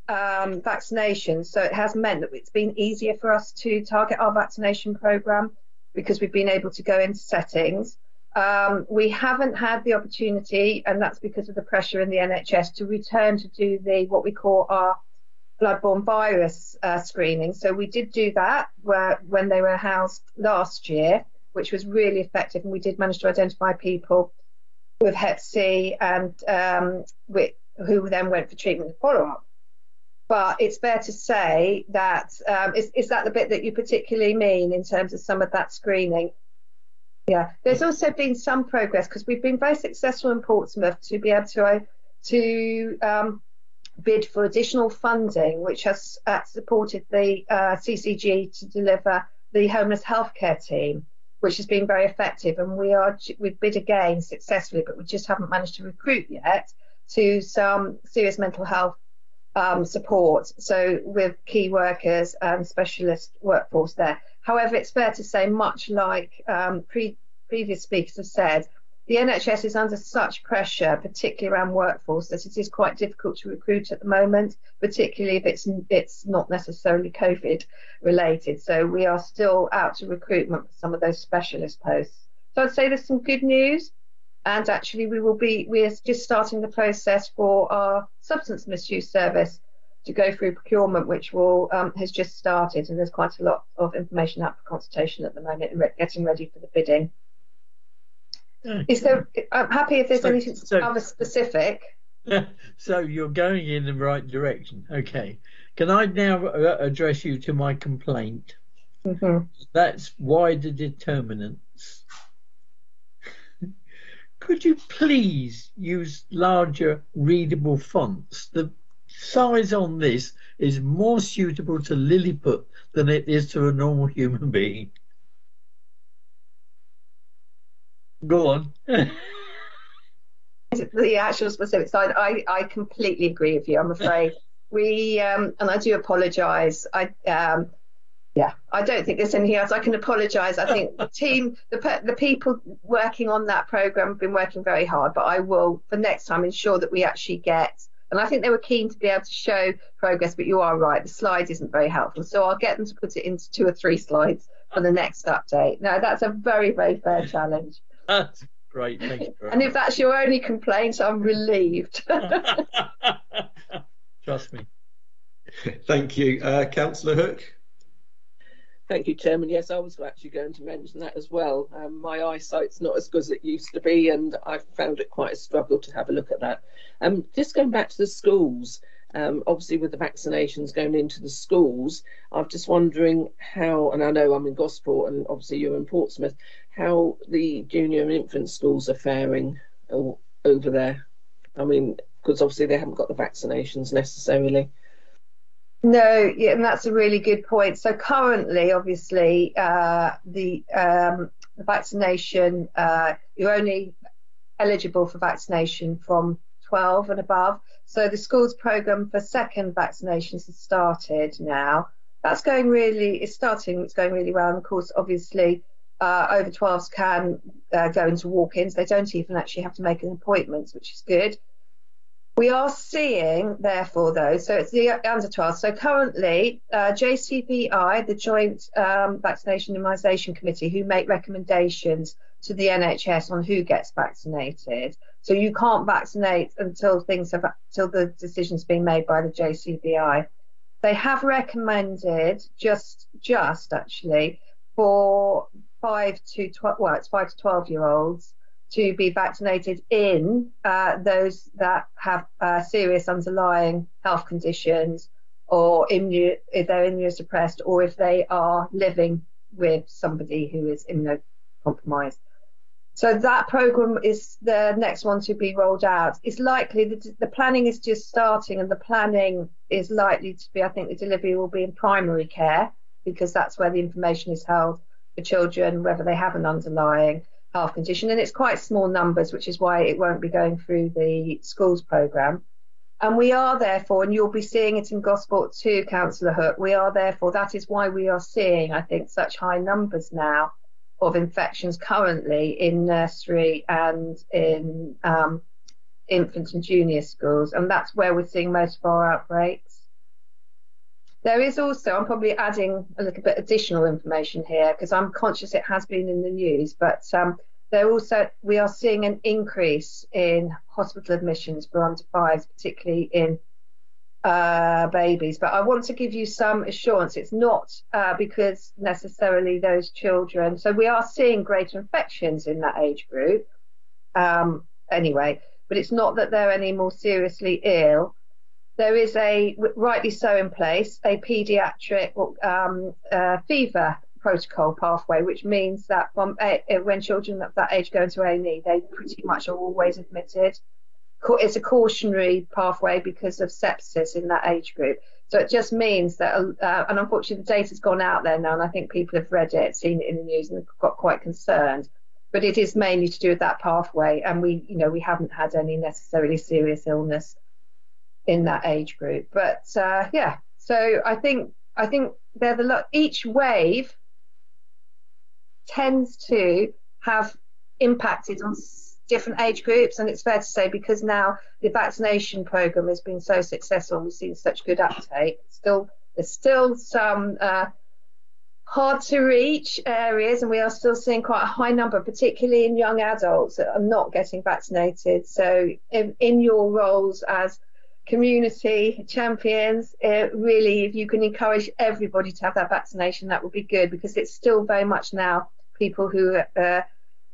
vaccinations. So it has meant that it's been easier for us to target our vaccination programme because we've been able to go into settings. We haven't had the opportunity, and that's because of the pressure in the NHS, to return to do what we call our bloodborne virus screening. So we did do that when they were housed last year, which was really effective, and we did manage to identify people with Hep C and who then went for treatment and follow-up. But it's fair to say that is that the bit that you particularly mean in terms of some of that screening? Yeah, there's also been some progress because we've been very successful in Portsmouth to be able to bid for additional funding, which has supported the CCG to deliver the homeless healthcare team, which has been very effective. And we've bid again successfully, but we just haven't managed to recruit yet to some serious mental health support. So with key workers and specialist workforce there. However, it's fair to say, much like previous speakers have said, the NHS is under such pressure, particularly around workforce, that it is quite difficult to recruit at the moment, particularly if it's not necessarily COVID related. So we are still out to recruitment for some of those specialist posts. So I'd say there's some good news, and actually we are just starting the process for our substance misuse service to go through procurement, which has just started, and there's quite a lot of information out for consultation at the moment and getting ready for the bidding. I'm happy if there's anything other specific.
So you're going in the right direction. Okay. Can I now address you to my complaint?
Mm-hmm.
That's wider determinants. Could you please use larger readable fonts? The size on this is more suitable to Lilliput than it is to a normal human being. Go on.
The actual specific side, I completely agree with you. I'm afraid we and I do apologise. I don't think there's anything else I can apologise. I think the team, the people working on that programme have been working very hard, but I will for next time ensure that we actually get And I think they were keen to be able to show progress, but you are right, the slide isn't very helpful. So I'll get them to put it into 2 or 3 slides for the next update. No, that's a very, very fair challenge.
That's great, thank you very
And
much.
if that's your only complaint, I'm relieved.
Trust me.
Thank you. Councillor Hook.
Thank you, Chairman. Yes, I was actually going to mention that as well. My eyesight's not as good as it used to be, and I found it quite a struggle to have a look at that. Just going back to the schools, obviously with the vaccinations going into the schools, I'm just wondering how, and I know I'm in Gosport and obviously you're in Portsmouth, how the junior and infant schools are faring over there. I mean, because obviously they haven't got the vaccinations necessarily.
No, yeah, and that's a really good point. So currently, obviously, the vaccination, you're only eligible for vaccination from 12 and above. So the schools programme for second vaccinations has started now. That's going really, it's going really well. And of course, obviously, over 12s can go into walk-ins. They don't even actually have to make an appointment, which is good. We are seeing, therefore, though, so it's the under 12. So currently, JCVI, the Joint Vaccination Immunisation Committee, who make recommendations to the NHS on who gets vaccinated. So you can't vaccinate until the decision's been made by the JCVI. They have recommended just actually for 5 to 12-year-olds to be vaccinated in those that have serious underlying health conditions, or if they're immunosuppressed, or if they are living with somebody who is immunocompromised. So that programme is the next one to be rolled out. It's likely that the planning is just starting, and the planning is likely to be, I think the delivery will be in primary care, because that's where the information is held for children, whether they have an underlying health condition, and it's quite small numbers, which is why it won't be going through the schools programme. And we are therefore, and you'll be seeing it in Gosport too, Councillor Hook, that is why we are seeing, I think, such high numbers now of infections currently in nursery and in infant and junior schools, and that's where we're seeing most of our outbreaks. There is also, I'm probably adding a little bit additional information here because I'm conscious it has been in the news, but we are seeing an increase in hospital admissions for under 5s, particularly in babies. But I want to give you some assurance it's not because necessarily those children, so we are seeing greater infections in that age group anyway, but it's not that they're any more seriously ill. There is rightly so in place, a paediatric fever protocol pathway, which means that when children of that age go into A&E, they pretty much are always admitted. It's a cautionary pathway because of sepsis in that age group. So it just means that, and unfortunately the data's gone out there now, and I think people have read it, seen it in the news, and got quite concerned. But it is mainly to do with that pathway, and we haven't had any necessarily serious illness in that age group. But yeah, so I think they're each wave tends to have impacted on different age groups, and it's fair to say because now the vaccination programme has been so successful and we've seen such good uptake, there's still some hard to reach areas, and we are still seeing quite a high number, particularly in young adults, that are not getting vaccinated. So in your roles as community champions, really, if you can encourage everybody to have that vaccination, that would be good, because it's still very much now people who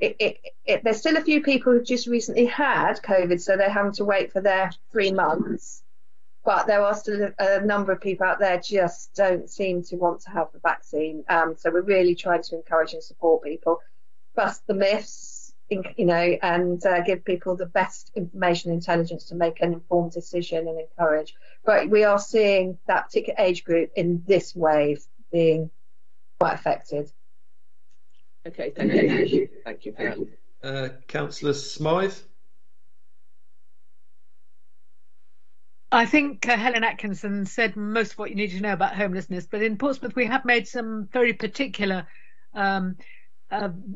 there's still a few people who've just recently had COVID, so they're having to wait for their 3 months, but there are still a number of people out there just don't seem to want to have the vaccine. So we're really trying to encourage and support people, bust the myths, and give people the best information and intelligence to make an informed decision and encourage. But we are seeing that particular age group in this wave being quite affected.
Okay, thank you. Thank you for
that. Councillor Smythe.
I think Helen Atkinson said most of what you need to know about homelessness, but in Portsmouth we have made some very particular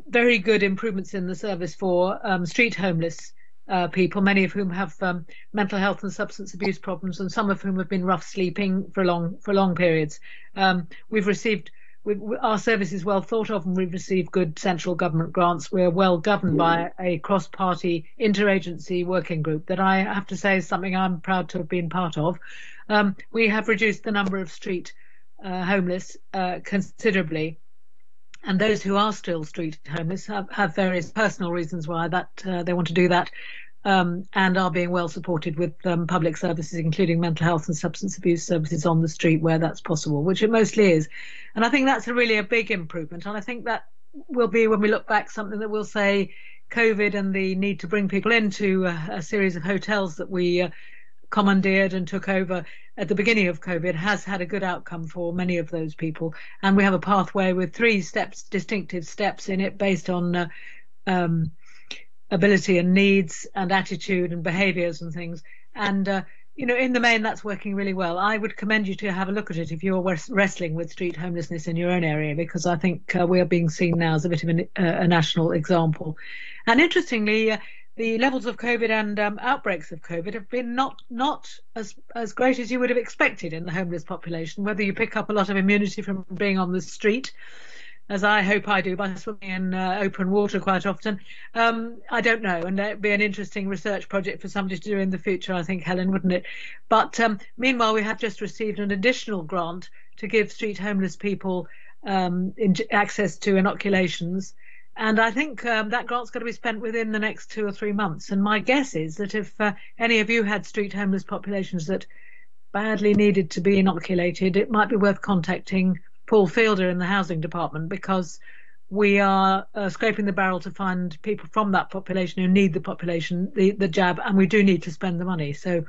very good improvements in the service for street homeless people, many of whom have mental health and substance abuse problems, and some of whom have been rough sleeping for long periods. Our service is well thought of, and we've received good central government grants. We're well governed by a cross-party interagency working group that I have to say is something I'm proud to have been part of. We have reduced the number of street homeless considerably. And those who are still street homeless have various personal reasons why they want to do that, and are being well supported with public services, including mental health and substance abuse services on the street where that's possible, which it mostly is. And I think that's really a big improvement. And I think that will be, when we look back, something that we'll say COVID and the need to bring people into a series of hotels that we commandeered and took over at the beginning of COVID has had a good outcome for many of those people. And we have a pathway with 3 distinctive steps in it, based on ability and needs and attitude and behaviours and things. And in the main, that's working really well. I would commend you to have a look at it if you're wrestling with street homelessness in your own area, because I think we are being seen now as a bit of a national example. And interestingly, the levels of COVID and outbreaks of COVID have been not as great as you would have expected in the homeless population. Whether you pick up a lot of immunity from being on the street, as I hope I do by swimming in open water quite often, I don't know. And it'd be an interesting research project for somebody to do in the future, I think, Helen, wouldn't it? But meanwhile, we have just received an additional grant to give street homeless people access to inoculations. And I think that grant's got to be spent within the next 2 or 3 months. And my guess is that if any of you had street homeless populations that badly needed to be inoculated, it might be worth contacting Paul Fielder in the housing department, because we are scraping the barrel to find people from that population who need the jab, and we do need to spend the money. So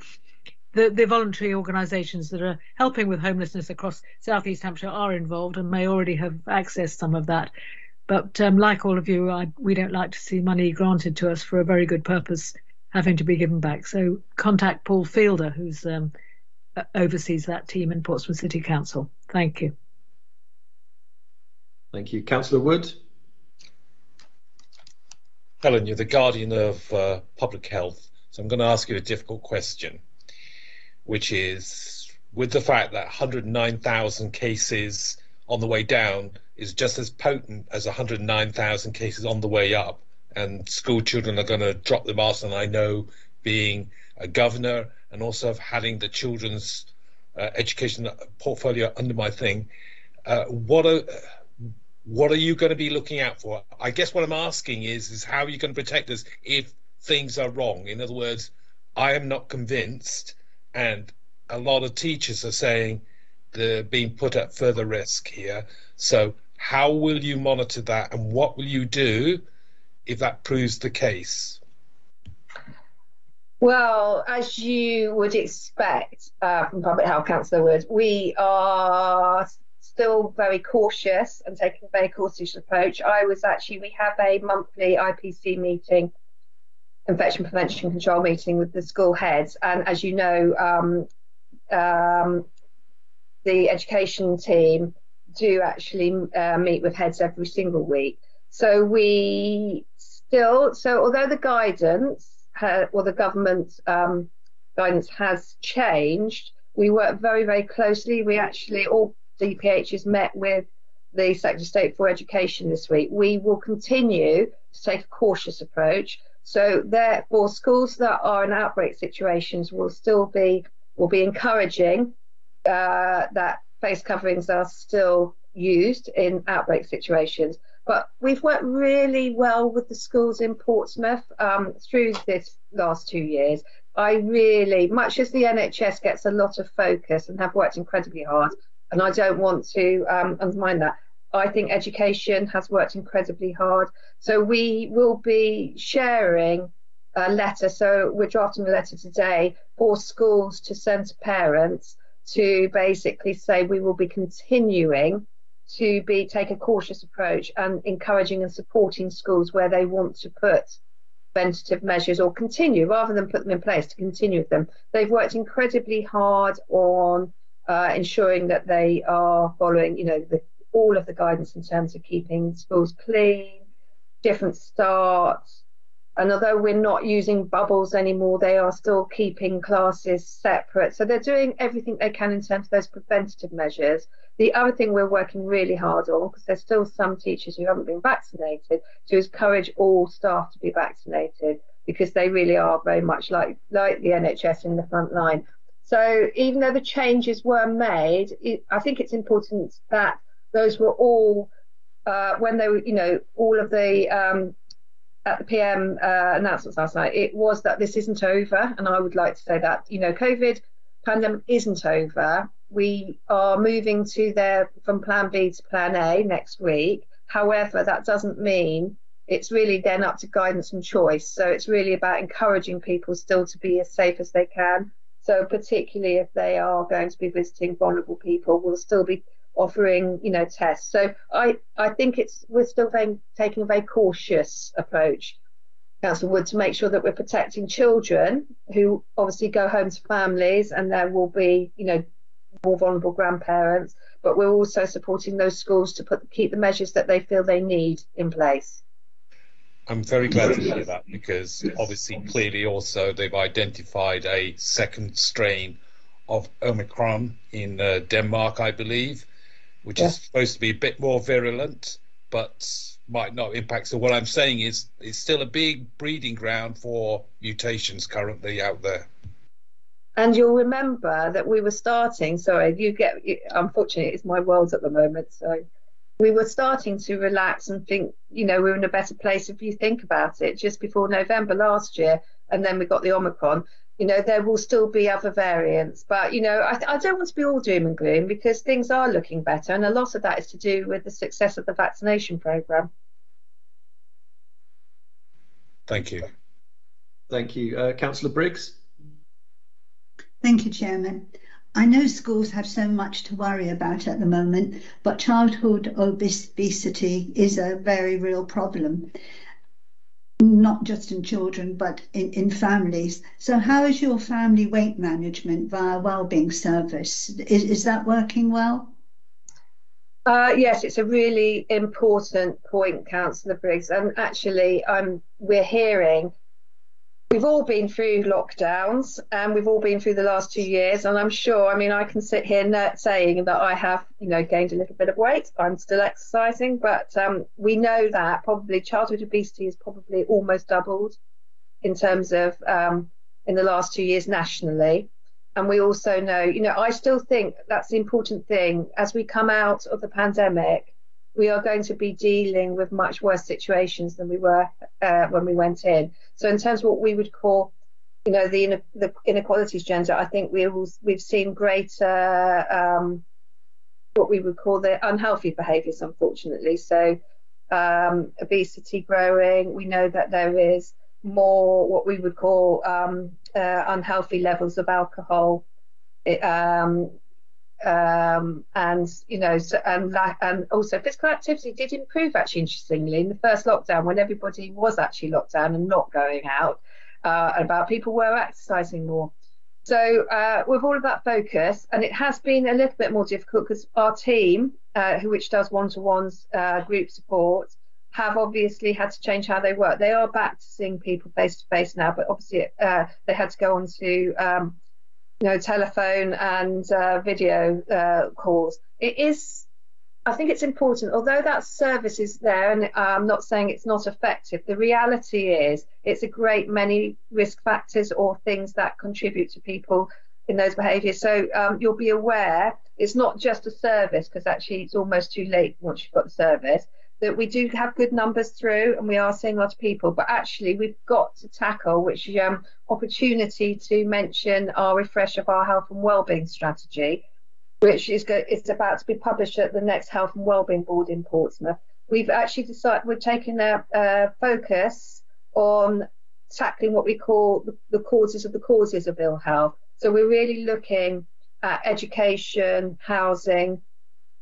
the voluntary organisations that are helping with homelessness across South East Hampshire are involved and may already have accessed some of that. But like all of you, we don't like to see money granted to us for a very good purpose having to be given back. So contact Paul Fielder, who's oversees that team in Portsmouth City Council. Thank you.
Thank you. Councillor Wood.
Helen, you're the guardian of public health, so I'm going to ask you a difficult question, which is, with the fact that 109,000 cases on the way down is just as potent as 109,000 cases on the way up, and school children are going to drop the mask, and I know, being a governor and also having the children's education portfolio under my thing, what are you going to be looking out for? I guess what I'm asking is how are you going to protect us if things are wrong? In other words, I am not convinced, and a lot of teachers are saying they're being put at further risk here. So how will you monitor that, and what will you do if that proves the case?
Well, as you would expect from Public Health, Councillor Wood, we are still very cautious and taking a very cautious approach. We have a monthly IPC meeting, infection prevention control meeting, with the school heads, and as you know, the education team do actually meet with heads every single week. So although the guidance the government guidance has changed, we work very, very closely. We actually, all DPHs met with the Secretary of State for Education this week. We will continue to take a cautious approach. So therefore, schools that are in outbreak situations will be encouraging that face coverings are still used in outbreak situations. But we've worked really well with the schools in Portsmouth through this last 2 years. Much as the NHS gets a lot of focus and have worked incredibly hard, and I don't want to undermine that, I think education has worked incredibly hard. So we will be sharing a letter. So we're drafting a letter today for schools to send to parents to basically say we will be continuing to take a cautious approach and encouraging and supporting schools where they want to put preventative measures, or continue, rather than put them in place, to continue with them. They've worked incredibly hard on ensuring that they are following, all of the guidance in terms of keeping schools clean, different starts, And although we're not using bubbles anymore, they are still keeping classes separate. So they're doing everything they can in terms of those preventative measures. The other thing we're working really hard on, because there's still some teachers who haven't been vaccinated, to encourage all staff to be vaccinated, because they really are very much like the NHS in the front line. So even though the changes were made, I think it's important that those were all, when they were, all of the at the PM announcements last night, it was that this isn't over. And I would like to say that, COVID pandemic isn't over. We are moving from plan B to plan A next week. However, that doesn't mean it's really then up to guidance and choice. So it's really about encouraging people still to be as safe as they can. So particularly if they are going to be visiting vulnerable people, we'll still be offering, tests. So I think we're still taking a very cautious approach, Councillor Wood, to make sure that we're protecting children who obviously go home to families, and there will be, more vulnerable grandparents, but we're also supporting those schools to keep the measures that they feel they need in place.
I'm very glad to hear that, because obviously clearly also they've identified a second strain of Omicron in Denmark, I believe, which is supposed to be a bit more virulent, but might not impact. So what I'm saying is it's still a big breeding ground for mutations currently out there.
And you'll remember that we were starting, unfortunately, it's my world at the moment, so we were starting to relax and think, we're in a better place if you think about it, just before November last year, and then we got the Omicron. There will still be other variants, but, I don't want to be all doom and gloom, because things are looking better, and a lot of that is to do with the success of the vaccination programme.
Thank you.
Thank you. Councillor Briggs?
Thank you, Chairman. I know schools have so much to worry about at the moment, but childhood obesity is a very real problem, not just in children, but in families. So how is your family weight management via wellbeing service? Is that working well?
Yes, it's a really important point, Councillor Briggs. And actually, we're hearing, we've all been through lockdowns, and we've all been through the last 2 years. And I'm sure, I can sit here saying that I have, gained a little bit of weight. I'm still exercising, but we know that probably childhood obesity has probably almost doubled in terms of in the last 2 years nationally. And we also know, I still think that's the important thing. As we come out of the pandemic, we are going to be dealing with much worse situations than we were when we went in. So in terms of what we would call, the inequalities agenda, I think we've seen greater what we would call the unhealthy behaviours, unfortunately. So obesity growing. We know that there is more what we would call unhealthy levels of alcohol, and also physical activity did improve, actually, interestingly, in the first lockdown, when everybody was actually locked down and not going out, about people were exercising more. So with all of that focus, and it has been a little bit more difficult because our team, which does one-to-ones, group support, have obviously had to change how they work. They are back to seeing people face to face now, but obviously they had to go on to telephone and video calls. I think it's important, although that service is there, and I'm not saying it's not effective, the reality is it's a great many risk factors or things that contribute to people in those behaviours. So you'll be aware it's not just a service, because actually it's almost too late once you've got the service, that we do have good numbers through and we are seeing a lot of people, but actually we've got to tackle, which opportunity to mention our refresh of our health and wellbeing strategy, which is it's about to be published at the next Health and Wellbeing Board in Portsmouth. We've actually decided we're taking a focus on tackling what we call the causes of ill health. So we're really looking at education, housing,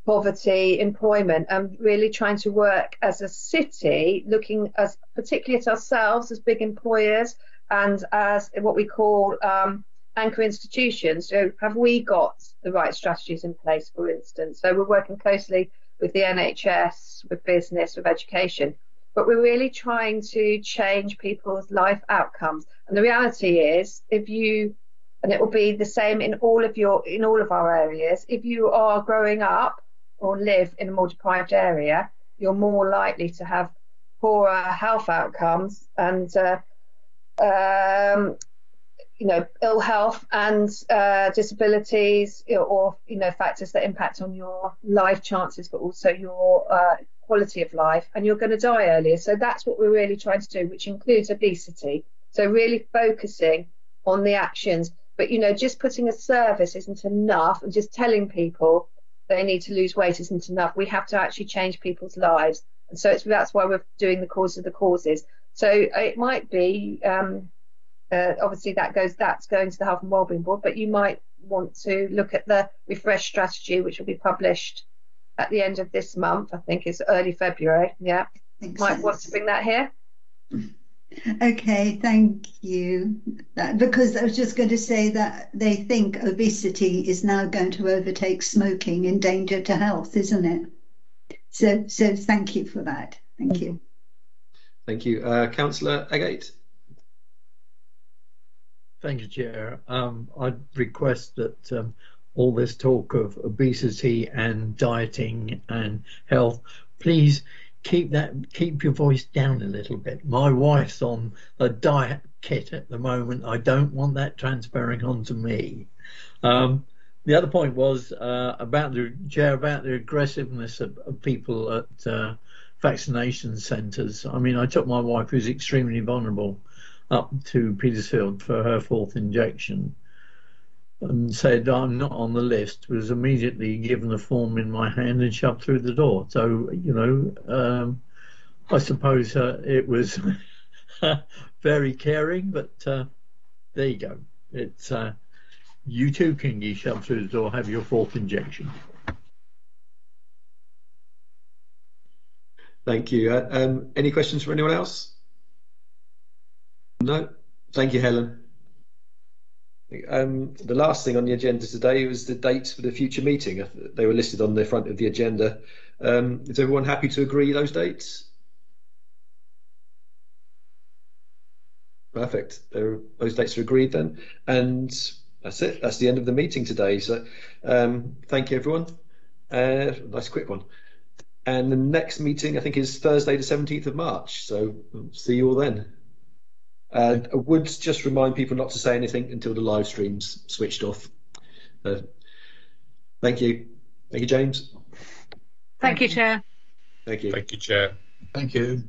poverty, employment, and really trying to work as a city, looking as particularly at ourselves as big employers and as what we call anchor institutions. So have we got the right strategies in place, for instance? So we're working closely with the NHS, with business, with education. but we're really trying to change people's life outcomes. And the reality is, and it will be the same in all of our areas, if you are growing up or live in a more deprived area, you're more likely to have poorer health outcomes and ill health and disabilities, or factors that impact on your life chances, but also your quality of life, and you're going to die earlier. So that's what we're really trying to do, which includes obesity. So really focusing on the actions, but just putting a service isn't enough, and just telling people they need to lose weight isn't enough. We have to actually change people's lives, and so that's why we're doing the cause of the causes. So it might be obviously that's going to the Health and Wellbeing Board, but you might want to look at the refresh strategy, which will be published at the end of this month. I think it's early February. Yeah, might want to bring that here.
Okay, thank you. Because I was just going to say that they think obesity is now going to overtake smoking in danger to health, isn't it? So thank you for that. Thank you.
Thank you. Councillor Agate.
Thank you, Chair. I'd request that all this talk of obesity and dieting and health, please keep your voice down a little bit. My wife's on a diet kit at the moment. I don't want that transferring onto me. The other point was about the aggressiveness of people at vaccination centres. I mean, I took my wife, who's extremely vulnerable, up to Petersfield for her 4th injection, and said, I'm not on the list, was immediately given a form in my hand and shoved through the door. So, I suppose it was very caring, but there you go. It's you too can be shoved through the door, have your 4th injection.
Thank you. Any questions for anyone else? No. Thank you, Helen. The last thing on the agenda today was the dates for the future meeting. They were listed on the front of the agenda. Is everyone happy to agree those dates? Perfect. Those dates are agreed then. And that's it. That's the end of the meeting today. So thank you, everyone. Nice quick one. And the next meeting, I think, is Thursday, the 17th of March. So see you all then. I would just remind people not to say anything until the live stream's switched off. Thank you. Thank you, James.
Thank you, Chair.
Thank you.
Thank you, Chair.
Thank you.